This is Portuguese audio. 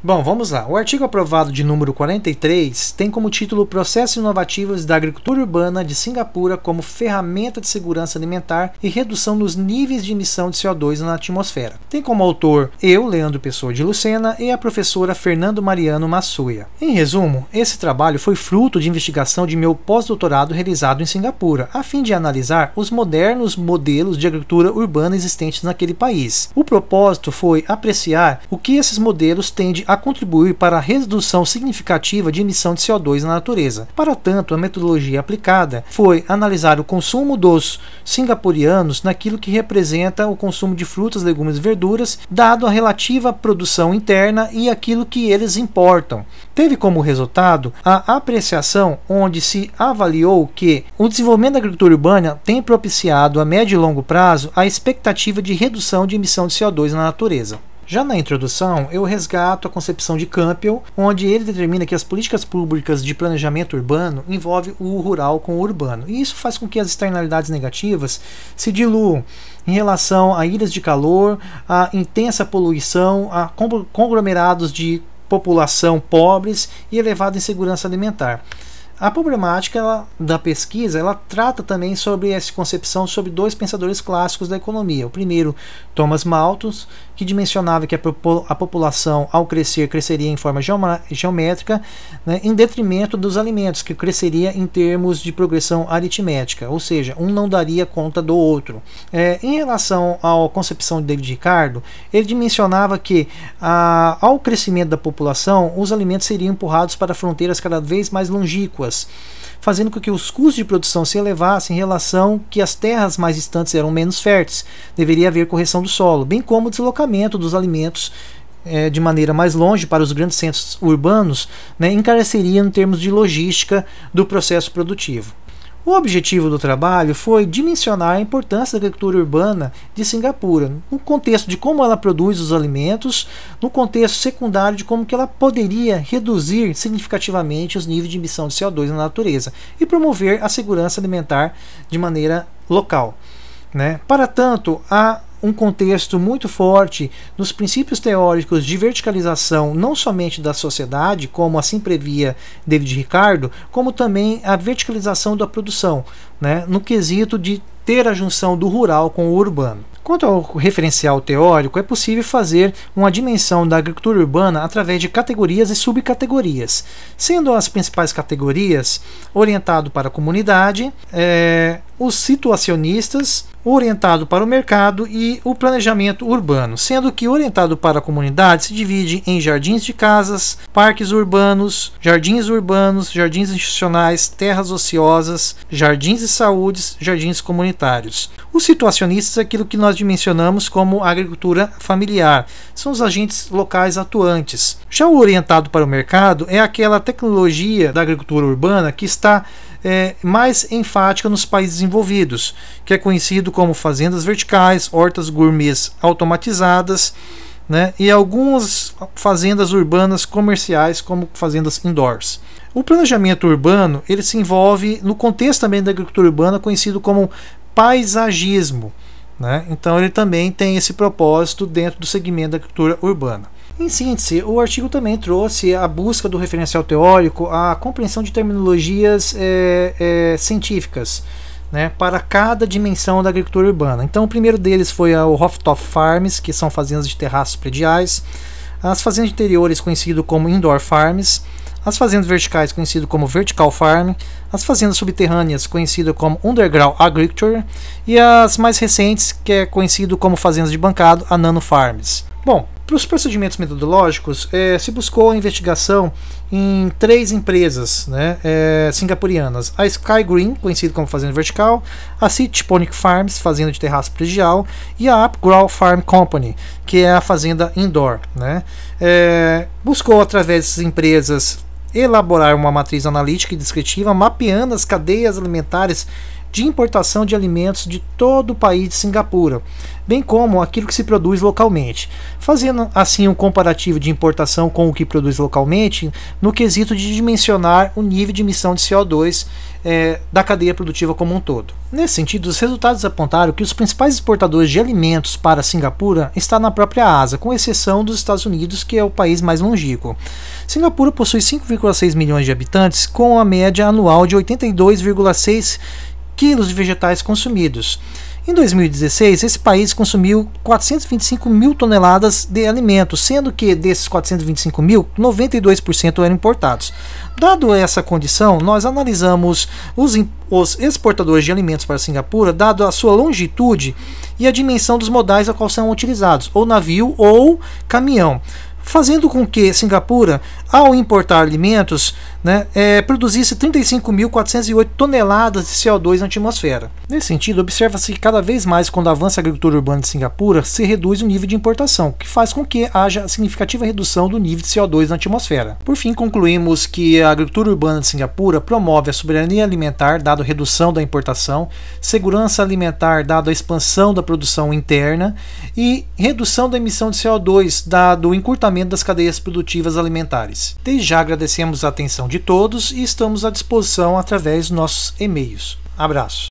Bom, vamos lá. O artigo aprovado de número 43 tem como título Processos Inovativos da Agricultura Urbana de Singapura como ferramenta de segurança alimentar e redução nos níveis de emissão de CO2 na atmosfera. Tem como autor eu, Leandro Pessoa de Lucena, e a professora Fernando Mariano Massuia. Em resumo, esse trabalho foi fruto de investigação de meu pós-doutorado realizado em Singapura, a fim de analisar os modernos modelos de agricultura urbana existentes naquele país. O propósito foi apreciar o que esses modelos tendem a contribuir para a redução significativa de emissão de CO2 na natureza. Para tanto, a metodologia aplicada foi analisar o consumo dos singapurianos naquilo que representa o consumo de frutas, legumes e verduras, dado a relativa produção interna e aquilo que eles importam. Teve como resultado a apreciação onde se avaliou que o desenvolvimento da agricultura urbana tem propiciado a médio e longo prazo a expectativa de redução de emissão de CO2 na natureza. Já na introdução, eu resgato a concepção de Campbell, onde ele determina que as políticas públicas de planejamento urbano envolvem o rural com o urbano. E isso faz com que as externalidades negativas se diluam em relação a ilhas de calor, a intensa poluição, a conglomerados de população pobres e elevada insegurança alimentar. A problemática da pesquisa ela trata também sobre essa concepção sobre dois pensadores clássicos da economia. O primeiro, Thomas Malthus, que dimensionava que a população, ao crescer, cresceria em forma geométrica, né, em detrimento dos alimentos, que cresceria em termos de progressão aritmética, ou seja, um não daria conta do outro. Em relação à concepção de David Ricardo, ele dimensionava que, ao crescimento da população, os alimentos seriam empurrados para fronteiras cada vez mais longínquas, fazendo com que os custos de produção se elevassem em relação que as terras mais distantes eram menos férteis. Deveria haver correção do solo, bem como o deslocamento dos alimentos de maneira mais longe para os grandes centros urbanos, né, encareceria em termos de logística do processo produtivo. O objetivo do trabalho foi dimensionar a importância da agricultura urbana de Singapura, no contexto de como ela produz os alimentos, no contexto secundário de como que ela poderia reduzir significativamente os níveis de emissão de CO2 na natureza e promover a segurança alimentar de maneira local, né? Para tanto, há um contexto muito forte nos princípios teóricos de verticalização, não somente da sociedade, como assim previa David Ricardo, como também a verticalização da produção, né, no quesito de ter a junção do rural com o urbano. Quanto ao referencial teórico, é possível fazer uma dimensão da agricultura urbana através de categorias e subcategorias, sendo as principais categorias orientado para a comunidade, os situacionistas, orientado para o mercado e o planejamento urbano, sendo que orientado para a comunidade se divide em jardins de casas, parques urbanos, jardins institucionais, terras ociosas, jardins de saúde, jardins comunitários. Os situacionistas é aquilo que nós dimensionamos como agricultura familiar, são os agentes locais atuantes. Já o orientado para o mercado é aquela tecnologia da agricultura urbana que está mais enfática nos países desenvolvidos, que é conhecido como fazendas verticais, hortas gourmets automatizadas, né, e algumas fazendas urbanas comerciais como fazendas indoors. O planejamento urbano ele se envolve no contexto também da agricultura urbana conhecido como paisagismo, né? Então ele também tem esse propósito dentro do segmento da agricultura urbana. Em síntese, o artigo também trouxe a busca do referencial teórico, a compreensão de terminologias científicas, né, para cada dimensão da agricultura urbana. Então o primeiro deles foi o rooftop farms, que são fazendas de terraços prediais, as fazendas interiores conhecido como indoor farms, as fazendas verticais conhecido como vertical farm, as fazendas subterrâneas conhecido como underground agriculture e as mais recentes que é conhecido como fazendas de bancado, a nano farms. Bom, para os procedimentos metodológicos, se buscou a investigação em 3 empresas, né, singapurianas. A Sky Green, conhecida como fazenda vertical, a Sitponic Farms, fazenda de terraço predial, e a Upgrow Farm Company, que é a fazenda indoor, né. Buscou, através dessas empresas, elaborar uma matriz analítica e descritiva, mapeando as cadeias alimentares de importação de alimentos de todo o país de Singapura, bem como aquilo que se produz localmente, fazendo assim um comparativo de importação com o que produz localmente no quesito de dimensionar o nível de emissão de CO2 da cadeia produtiva como um todo. Nesse sentido, os resultados apontaram que os principais exportadores de alimentos para Singapura estão na própria Ásia, com exceção dos Estados Unidos, que é o país mais longínquo. Singapura possui 5,6 milhões de habitantes, com a média anual de 82,6 quilos de vegetais consumidos. Em 2016, esse país consumiu 425 mil toneladas de alimentos, sendo que desses 425 mil, 92% eram importados. Dado essa condição, nós analisamos os exportadores de alimentos para Singapura, dado a sua longitude e a dimensão dos modais a qual são utilizados, ou navio ou caminhão, fazendo com que Singapura, ao importar alimentos, produzisse 35.408 toneladas de CO2 na atmosfera. Nesse sentido, observa-se que cada vez mais, quando avança a agricultura urbana de Singapura, se reduz o nível de importação, o que faz com que haja significativa redução do nível de CO2 na atmosfera. Por fim, concluímos que a agricultura urbana de Singapura promove a soberania alimentar, dado a redução da importação, segurança alimentar, dado a expansão da produção interna, e redução da emissão de CO2, dado o encurtamento das cadeias produtivas alimentares. Desde já agradecemos a atenção de todos e estamos à disposição através dos nossos e-mails. Abraço.